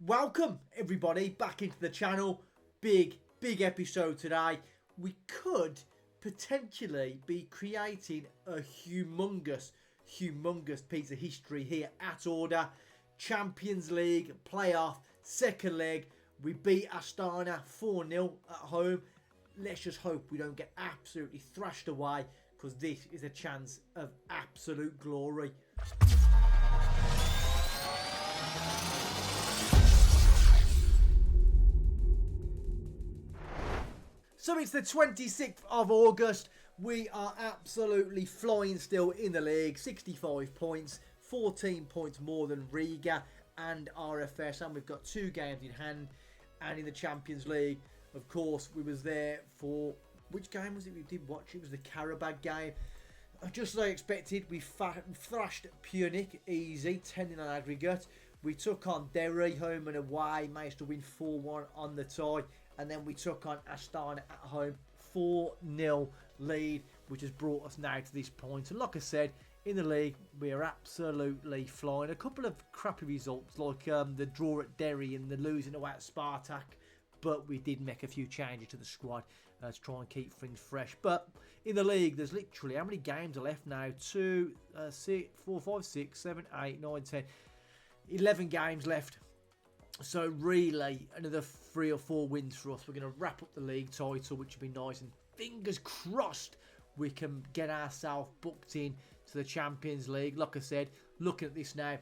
Welcome everybody back into the channel. Big episode today. We could potentially be creating a humongous piece of history here at Order. Champions League playoff, second leg. We beat Astana 4-0 at home. Let's just hope we don't get absolutely thrashed away, because this is a chance of absolute glory. So it's the 26th of August. We are absolutely flying still in the league. 65 points, 14 points more than Riga and RFS. And we've got 2 games in hand. And in the Champions League, of course, we was there for... Which game was it we did watch? It was the Karabag game. Just as I expected, we thrashed Punic easy, 10 in an aggregate. We took on Derry home and away, managed to win 4-1 on the tie. And then we took on Astana at home, 4-0 lead, which has brought us now to this point. And like I said, in the league, we are absolutely flying. A couple of crappy results, like the draw at Derry and the losing away at Spartak. But we did make a few changes to the squad to try and keep things fresh. But in the league, there's literally, how many games are left now? 2, 4, 5, 6, 7, 8, 9, 10, 11 games left. So really, another 3 or 4 wins for us. We're going to wrap up the league title, which would be nice. And fingers crossed, we can get ourselves booked in to the Champions League. Like I said, looking at this now,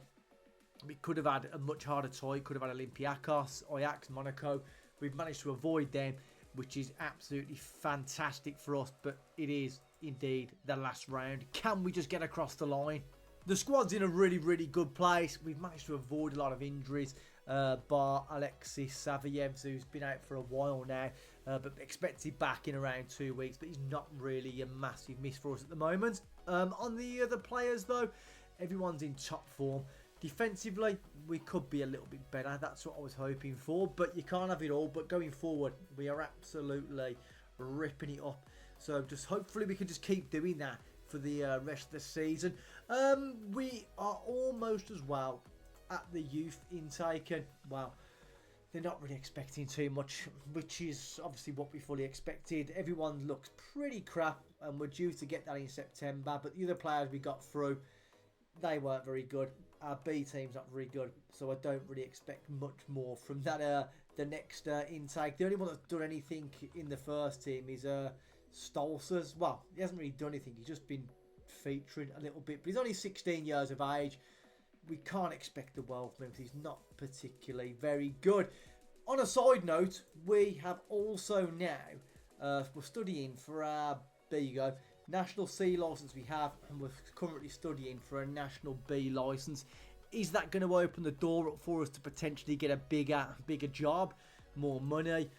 we could have had a much harder tie. Could have had Olympiacos, Ajax, Monaco. We've managed to avoid them, which is absolutely fantastic for us. But it is indeed the last round. Can we just get across the line? The squad's in a really good place. We've managed to avoid a lot of injuries, bar Alexis Savievs, who's been out for a while now, but expected back in around 2 weeks. But he's not really a massive miss for us at the moment. On the other players, though, everyone's in top form. Defensively, we could be a little bit better. That's what I was hoping for. But you can't have it all. But going forward, we are absolutely ripping it up. So just hopefully we can just keep doing that for the rest of the season. We are almost as well at the youth intake, and well, they're not really expecting too much, which is obviously what we fully expected. Everyone looks pretty crap, and we're due to get that in September. But the other players we got through, they weren't very good. Our B team's not very good, so I don't really expect much more from that. The next intake, the only one that's done anything in the first team is Stolzers. Well, he hasn't really done anything. He's just been featuring a little bit, but he's only 16 years of age. We can't expect the world from him because he's not particularly very good. On a side note, we have also now we're studying for our, there you go, National C licence we have, and we're currently studying for a National B licence. Is that going to open the door up for us to potentially get a bigger job, more money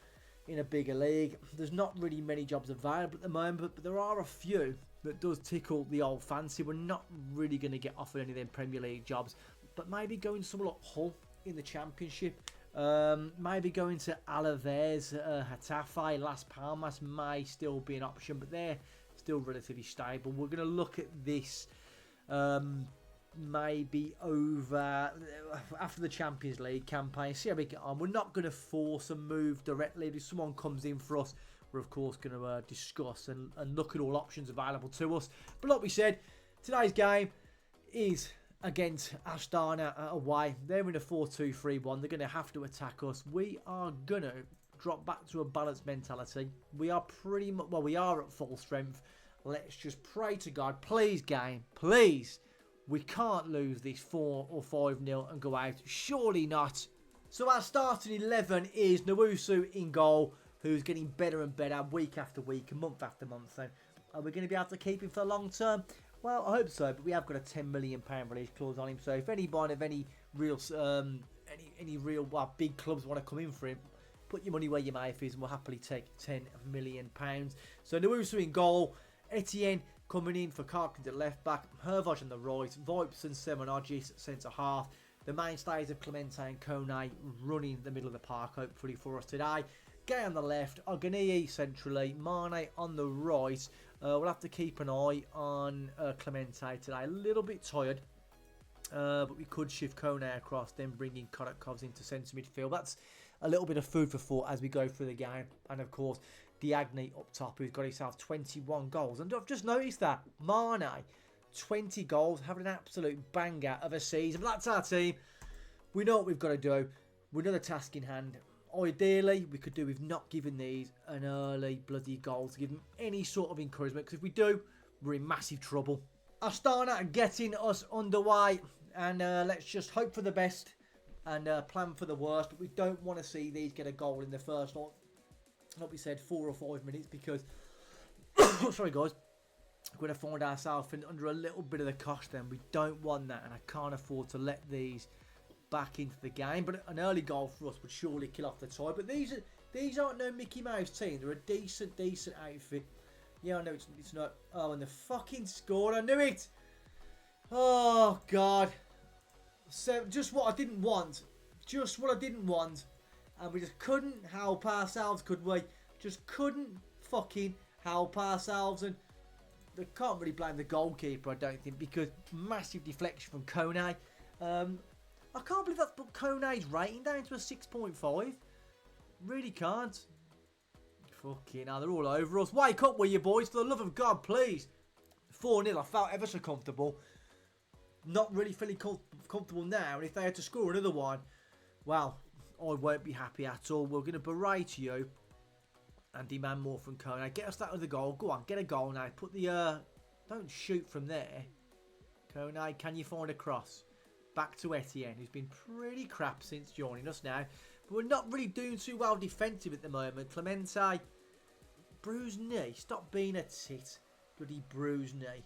in a bigger league? There's not really many jobs available at the moment, but there are a few that does tickle the old fancy. We're not really going to get offered any of them Premier League jobs, but maybe going somewhere like Hull in the Championship, maybe going to Alaves, Getafe, Las Palmas may still be an option, but they're still relatively stable. We're going to look at this maybe over after the Champions League campaign, see how we get on. We're not going to force a move directly. If someone comes in for us, we're of course going to discuss and look at all options available to us. But like we said, today's game is against Astana away. They're in a 4-2-3-1. They're going to have to attack us. We are going to drop back to a balanced mentality. We are pretty much, well, we are at full strength. Let's just pray to God, please game, please, we can't lose this 4 or 5-0 and go out. Surely not. So our starting 11 is Nowusu in goal, who's getting better and better week after week, month after month. So are we going to be able to keep him for the long term? Well, I hope so, but we have got a £10 million release clause on him. So if anybody of any real, big clubs want to come in for him, put your money where your mouth is, and we'll happily take £10 million. So Nowusu in goal, Etienne coming in for Carpenter left back, Hervoj on the right, Vipes and Semenagis centre half. The mainstays of Clemente and Kone running the middle of the park, hopefully for us today. Gay on the left, Oganei centrally, Mane on the right. We'll have to keep an eye on Clemente today. A little bit tired. But we could shift Kone across, then bring in Kodakovs into centre midfield. That's a little bit of food for thought as we go through the game. And of course, Diagne up top, who's got himself 21 goals. And I've just noticed that Mane, 20 goals, having an absolute banger of a season. But that's our team. We know what we've got to do. We know the task in hand. Ideally, we could do with not giving these an early bloody goal to give them any sort of encouragement. Because if we do, we're in massive trouble. Astana are getting us underway. And let's just hope for the best and plan for the worst. But we don't want to see these get a goal in the first, like we said, 4 or 5 minutes. Because, sorry guys, we're going to find ourselves under a little bit of the cost then. We don't want that. And I can't afford to let these back into the game. But an early goal for us would surely kill off the tie. But these aren't no Mickey Mouse team. They're a decent outfit. Yeah, I know it's not. Oh, and the fucking scored. I knew it. Oh, God. So, just what I didn't want. Just what I didn't want. And we just couldn't help ourselves, could we? Just couldn't fucking help ourselves. And they can't really blame the goalkeeper, I don't think, because massive deflection from Kone. I can't believe that's put Kone's rating down to a 6.5. Really can't. Fucking hell, they're all over us. Wake up, will you boys? For the love of God, please. 4-0, I felt ever so comfortable. Not really feeling comfortable now. And if they had to score another one, well, I won't be happy at all. We're going to berate you and demand more from Kone. Get us that other goal. Go on, get a goal now. Put the... don't shoot from there. Kone, can you find a cross? Back to Etienne, who's been pretty crap since joining us now. But we're not really doing too well defensive at the moment. Clemente, bruised knee. Stop being a tit. Bloody bruised knee.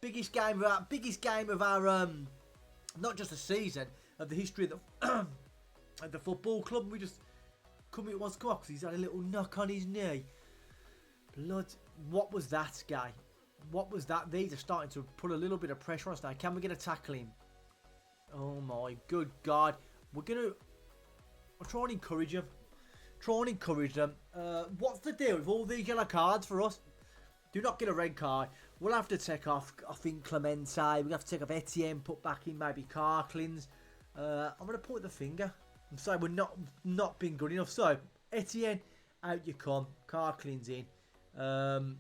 Biggest game of our not just the season, of the history of the of the football club. We just couldn't wants to come off because he's had a little knock on his knee. Blood, what was that, guy? What was that? These are starting to put a little bit of pressure on us now. Can we get a tackle in? Oh my good God. We're gonna try and encourage them. What's the deal with all these yellow cards for us? Do not get a red card. We'll have to take off, I think, Clemente. We'll have to take off Etienne, put back in maybe Carclins. I'm going to point the finger. I'm sorry, we're not being good enough. So, Etienne, out you come. Carclins in. I'm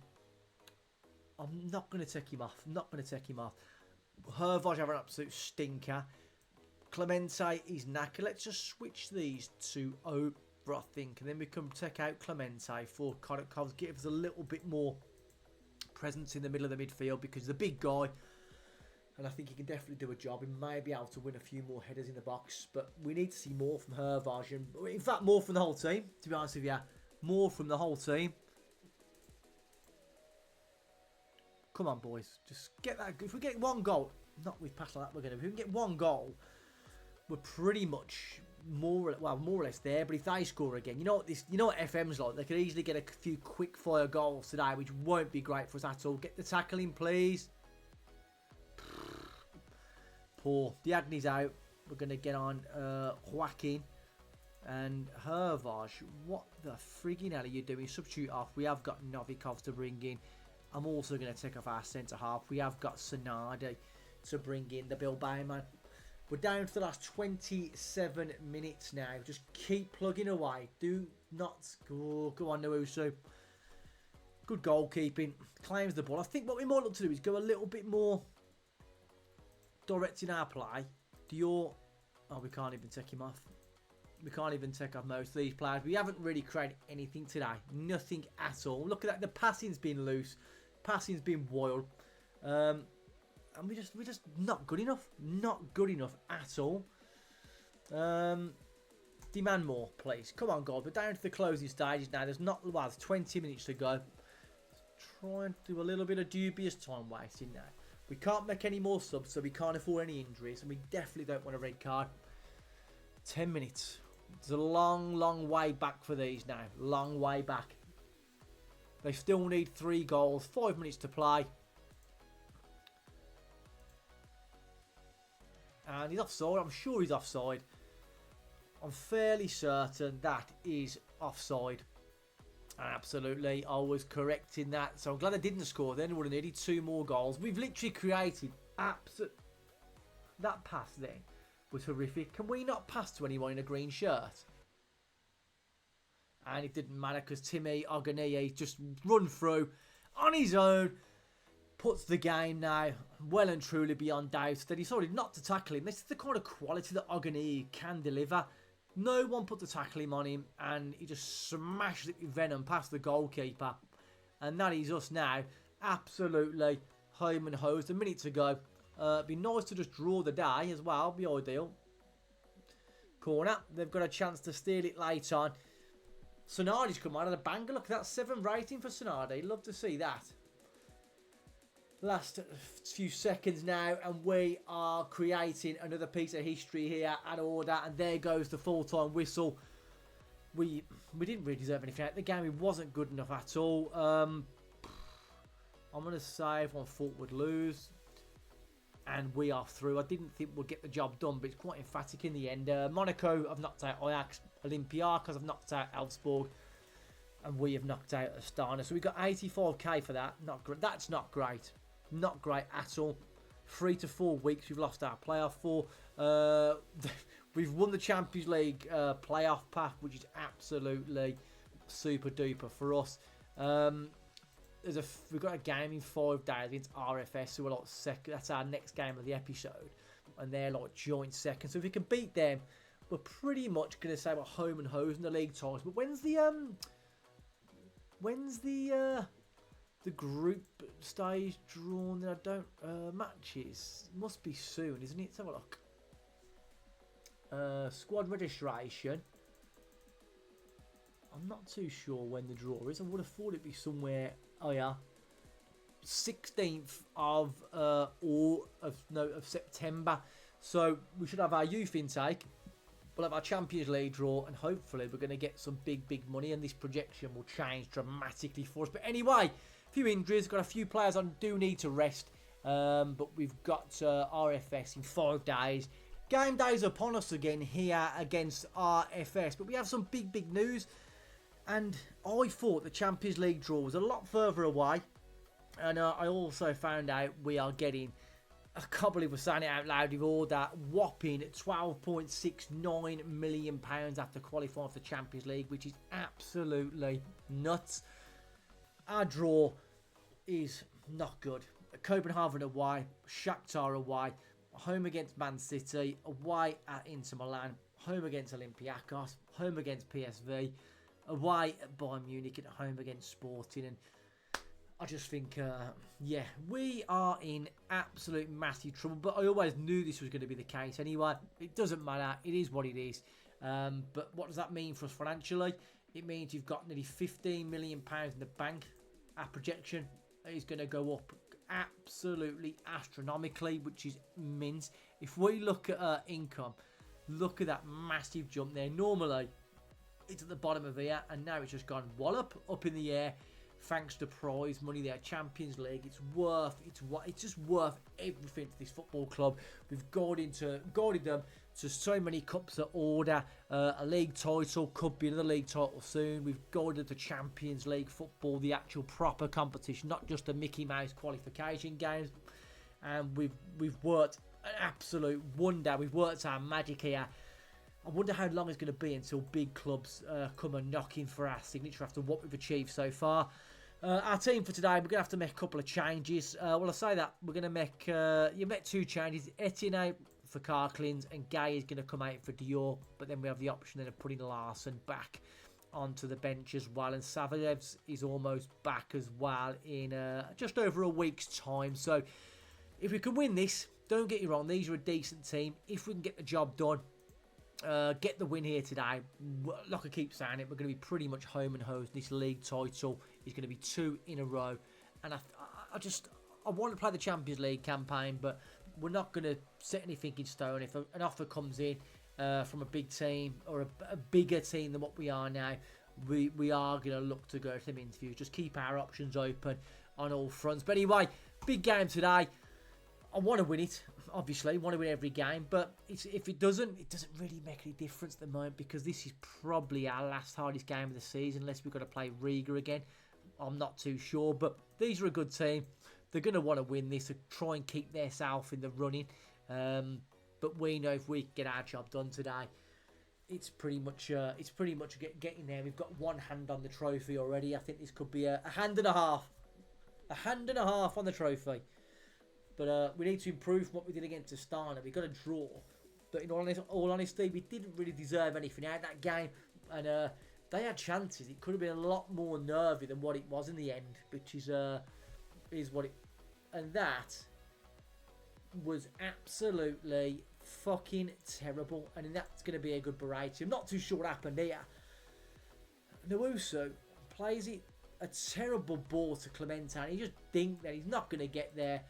not going to take him off. Hervage have an absolute stinker. Clemente is knackered. Let's just switch these two over, I think. And then we can take out Clemente for Kodakovs. Give us a little bit more presence in the middle of the midfield because he's a big guy and I think he can definitely do a job. He may be able to win a few more headers in the box, but we need to see more from Hervage and, in fact, more from the whole team, to be honest with you. More from the whole team. Come on, boys. Just get that. If we get one goal, not with pass like that, we're going to. If we can get one goal, we're pretty much more or less there. But if they score again, you know what FM's like. They could easily get a few quick fire goals today, which won't be great for us at all. Get the tackle in, please. Poor. Diagne's out. We're going to get on Joaquin and Hervage. What the friggin' hell are you doing? Substitute off. We have got Novikov to bring in. I'm also going to take off our centre half. We have got Sonadi to bring in, the Bilbao man. We're down to the last 27 minutes now. Just keep plugging away. Do not score. Go on, Nuusu. Good goalkeeping. Claims the ball. I think what we might look to do is go a little bit more direct in our play. Oh, we can't even take him off. We can't even take off most of these players. We haven't really created anything today. Nothing at all. Look at that. The passing's been loose. Passing's been wild. And we're just not good enough. Not good enough at all. Demand more, please. Come on, God. We're down to the closing stages now. There's 20 minutes to go. Let's try and do a little bit of dubious time wasting now. We can't make any more subs, so we can't afford any injuries. And we definitely don't want a red card. 10 minutes. It's a long, long way back for these now. Long way back. They still need 3 goals. 5 minutes to play. And he's offside. I'm sure he's offside. I'm fairly certain that is offside. Absolutely. I was correct in that. So I'm glad I didn't score then. We would have needed 2 more goals. We've literally created That pass then was horrific. Can we not pass to anyone in a green shirt? And it didn't matter because Timmy Ogoniyi just run through on his own. Puts the game now well and truly beyond doubt. That he decided not to tackle him. This is the kind of quality that Ogoniyi can deliver. No one put the tackle him on him. And he just smashed it with venom past the goalkeeper. And that is us now. Absolutely home and hosed. A minute to go. It'd be nice to just draw the day as well. Be ideal. Corner. They've got a chance to steal it late on. Sonardi's come out of the banger. Look, that's 7 rating for Sonardi. Love to see that. Last few seconds now, and we are creating another piece of history here at order. And there goes the full-time whistle. We didn't really deserve anything out of the game. It wasn't good enough at all. I'm going to say everyone thought we'd lose. And we are through. I didn't think we'd get the job done, but it's quite emphatic in the end. Monaco have knocked out Ajax. Olympiacos have knocked out Elfsborg. And we have knocked out Astana. So we got 85k for that. Not great. That's not great. Not great at all. 3 to 4 weeks we've lost our playoff for. We've won the Champions League playoff path, which is absolutely super duper for us. We've got a game in 5 days against RFS, who are like second. That's our next game of the episode, and they're like joint second. So if we can beat them, we're pretty much going to say we're home and hosed in the league titles. But when's the group stage drawn? I don't matches must be soon, isn't it? Let's have a look. Squad registration. I'm not too sure when the draw is. I would have thought it'd be somewhere. Oh yeah, 16th of September. So we should have our youth intake. We'll have our Champions League draw, and hopefully we're going to get some big money. And this projection will change dramatically for us. But anyway, a few injuries. Got a few players on do need to rest. But we've got RFS in 5 days. Game days upon us again here against RFS. But we have some big news. And I thought the Champions League draw was a lot further away. And I also found out we are getting, I can't believe we're saying it out loud with all that, whopping £12.69 million after qualifying for the Champions League, which is absolutely nuts. Our draw is not good. Copenhagen away, Shakhtar away, home against Man City, away at Inter Milan, home against Olympiacos, home against PSV, away at Bayern Munich, at home against Sporting. And I just think, yeah, we are in absolute massive trouble. But I always knew this was going to be the case anyway. It doesn't matter. It is what it is. But what does that mean for us financially? It means you've got nearly £15 million in the bank. Our projection is going to go up absolutely astronomically, which is immense. If we look at income, look at that massive jump there. Normally, it's at the bottom of here, and now it's just gone wallop up in the air, thanks to prize money there. Champions League, it's just worth everything to this football club. We've guided them to so many cups at order. A league title, could be another league title soon. We've guided the Champions League football, the actual proper competition, not just the Mickey Mouse qualification games. And we've worked an absolute wonder. We've worked our magic here. I wonder how long it's going to be until big clubs come and knocking for our signature after what we've achieved so far. Our team for today, we're going to have to make a couple of changes. Well, I say that, we're going to make 2 changes. Etienne for Karklins, and Gay is going to come out for Dior. But then we have the option then of putting Larson back onto the bench as well. And Savadevs is almost back as well in just over a week's time. So if we can win this, don't get you wrong, these are a decent team. If we can get the job done, get the win here today, like I keep saying it, we're going to be pretty much home and hosed. This league title is going to be 2 in a row, and I want to play the Champions League campaign, but we're not going to set anything in stone. If an offer comes in from a big team or a bigger team than what we are now, we are going to look to go to them interviews. Just keep our options open on all fronts. But anyway, big game today. I want to win it, obviously. I want to win every game. But if it doesn't really make any difference at the moment, because this is probably our last hardest game of the season, unless we've got to play Riga again. I'm not too sure. But these are a good team. They're going to want to win this, to try and keep themselves in the running. But we know if we get our job done today, it's pretty much getting there. We've got one hand on the trophy already. I think this could be a hand and a half. A hand and a half on the trophy. But we need to improve what we did against ASTANA. We got a draw. But in all honesty, we didn't really deserve anything out of that game. And they had chances. It could have been a lot more nervy than what it was in the end. Which is what it... And that was absolutely fucking terrible. And that's going to be a good berate. I'm not too sure what happened here. Nowusu plays it a terrible ball to Clemente. And he just thinks that he's not going to get there.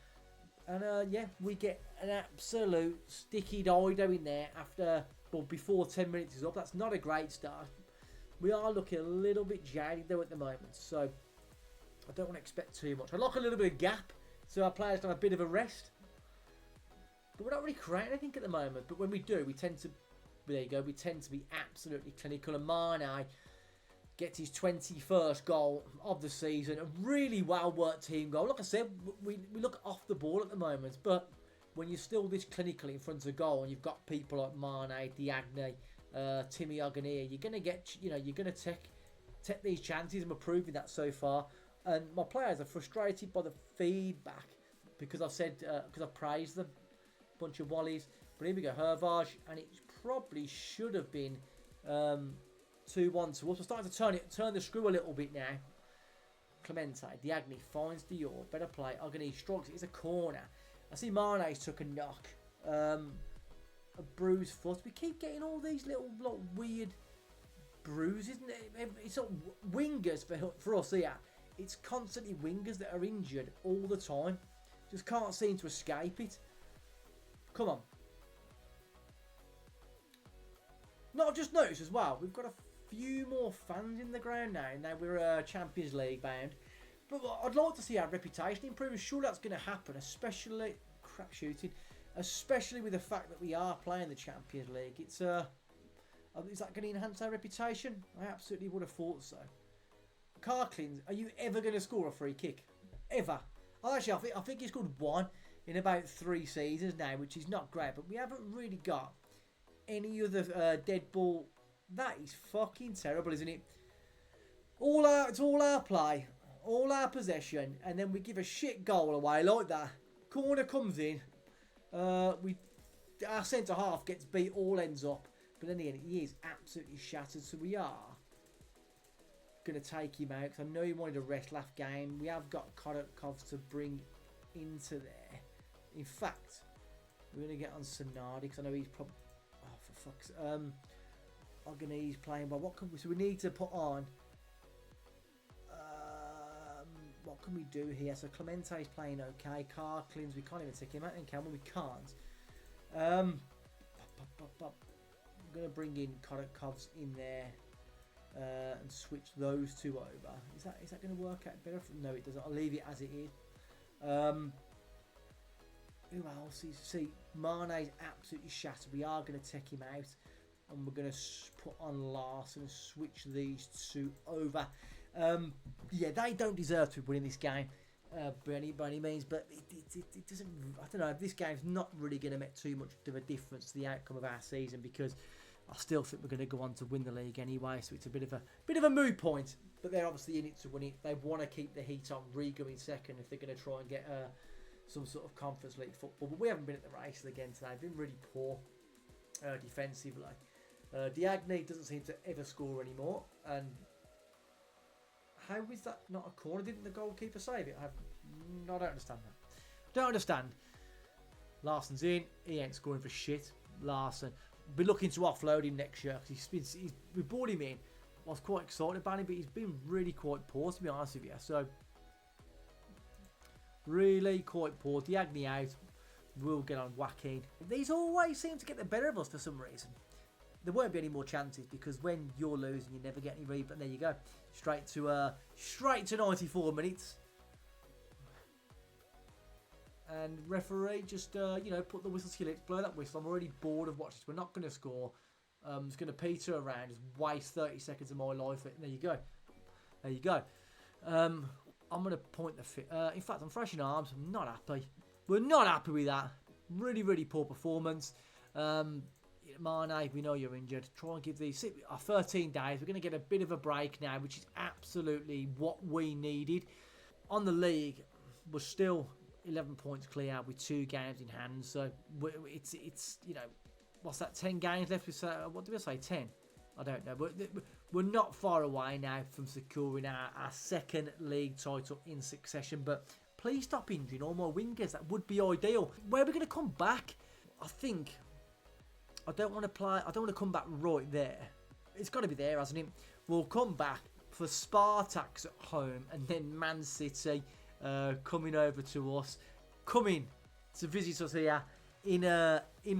And yeah, we get an absolute sticky dido in there before 10 minutes is up. That's not a great start. We are looking a little bit jaded though at the moment. So I don't want to expect too much. I'd like a little bit of gap so our players can have a bit of a rest. But we're not really creating anything at the moment. But when we do, we tend to... There you go. We tend to be absolutely clinical. And Mane gets his 21st goal of the season. A really well-worked team goal. Like I said, we look off the ball at the moment. But when you're still this clinical in front of goal and you've got people like Mane, Diagne, Timmy Ogania, you're going to get... you're going to take these chances. And we're proving that so far. And my players are frustrated by the feedback. Because I've said... because I've praised them. Bunch of wallies. But here we go, Hervage, and it probably should have been 2-1 to us. We're starting to turn the screw a little bit now. Clemente, Diagne finds Dior, better play. Ogani strikes it. It's a corner. I see Mane's took a knock. A bruised foot. We keep getting all these little weird bruises. It's not wingers for us here. It's constantly wingers that are injured all the time. Just can't seem to escape it. Come on. Not just noticed as well, we've got a few more fans in the ground now. Now we're Champions League bound. But I'd like to see our reputation improve. I'm sure that's going to happen, especially... Crap shooting. Especially with the fact that we are playing the Champions League. It's is that going to enhance our reputation? I absolutely would have thought so. Carclins, are you ever going to score a free kick? Ever? Actually, I think he's scored one in about 3 seasons now, which is not great. But we haven't really got any other dead ball. That is fucking terrible, isn't it? It's all our play, all our possession, and then we give a shit goal away like that. Corner comes in. Our centre half gets beat, all ends up. But then again, he is absolutely shattered. So we are going to take him out because I know he wanted a rest last game. We have got Kodakovs to bring into there. In fact, we're going to get on Sonardi because I know he's probably... Oh, for fuck's... Ogani's playing, but what can we... So we need to put on... what can we do here? So Clemente's playing okay. Carclins, we can't even take him out, and can we? We can't. I'm going to bring in Kodakovs in there and switch those two over. Is that going to work out better? No, it doesn't. I'll leave it as it is. Who else is... See, Mane's absolutely shattered. We are going to take him out. And we're going to put on Larson and switch these two over. Yeah, they don't deserve to be winning this game by any means. But it doesn't... I don't know. This game's not really going to make too much of a difference to the outcome of our season. Because I still think we're going to go on to win the league anyway. So it's a bit of a moot point. But they're obviously in it to win it. They want to keep the heat on Riga in second if they're going to try and get... some sort of Conference League football. But we haven't been at the races again today. Been really poor defensively. Diagne doesn't seem to ever score anymore. And how is that not a corner? Didn't the goalkeeper save it? I don't understand that. Don't understand. Larson's in. He ain't scoring for shit. Larson. Be looking to offload him next year. We brought him in. I was quite excited about him, but he's been really quite poor, to be honest with you. So... really quite poor. Diagne out. We'll get on Joaquin. These always seem to get the better of us for some reason. There won't be any more chances because when you're losing, you never get any read. But there you go. Straight to 94 minutes. And referee just put the whistle to your lips, blow that whistle. I'm already bored of watching this. We're not going to score. It's going to peter around, just waste 30 seconds of my life. And there you go. There you go. I'm going to point the... in fact, I'm fresh in arms. I'm not happy. We're not happy with that. Really, really poor performance. Mane, we know you're injured. Try and give these 13 days. We're going to get a bit of a break now, which is absolutely what we needed. On the league, we're still 11 points clear with 2 games in hand. So it's you know, what's that? 10 games left. What did we say? 10. I don't know. We're not far away now from securing our second league title in succession. But please stop injuring all my wingers. That would be ideal. Where are we going to come back? I think. I don't want to come back right there. It's got to be there, hasn't it? We'll come back for Spartak's at home, and then Man City coming over to us, coming to visit us here in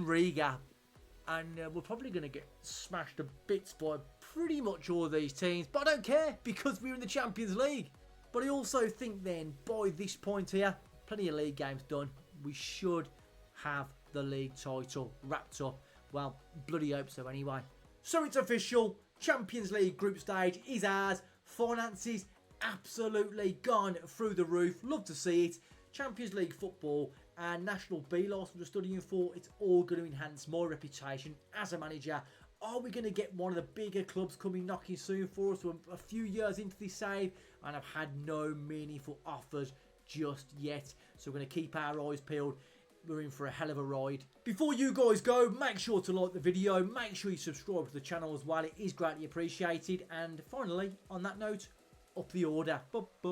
Riga, and we're probably going to get smashed to bits by pretty much all these teams. But I don't care, because we're in the Champions League. But I also think then, by this point here, plenty of league games done, we should have the league title wrapped up. Well, bloody hope so anyway. So it's official. Champions League group stage is ours. Finances absolutely gone through the roof. Love to see it. Champions League football and National B licence we're studying for. It's all going to enhance my reputation as a manager. Are we going to get one of the bigger clubs coming knocking soon for us? We're a few years into this save and I've had no meaningful offers just yet. So we're going to keep our eyes peeled. We're in for a hell of a ride. Before you guys go, make sure to like the video. Make sure you subscribe to the channel as well. It is greatly appreciated. And finally, on that note, up the order. Bye-bye.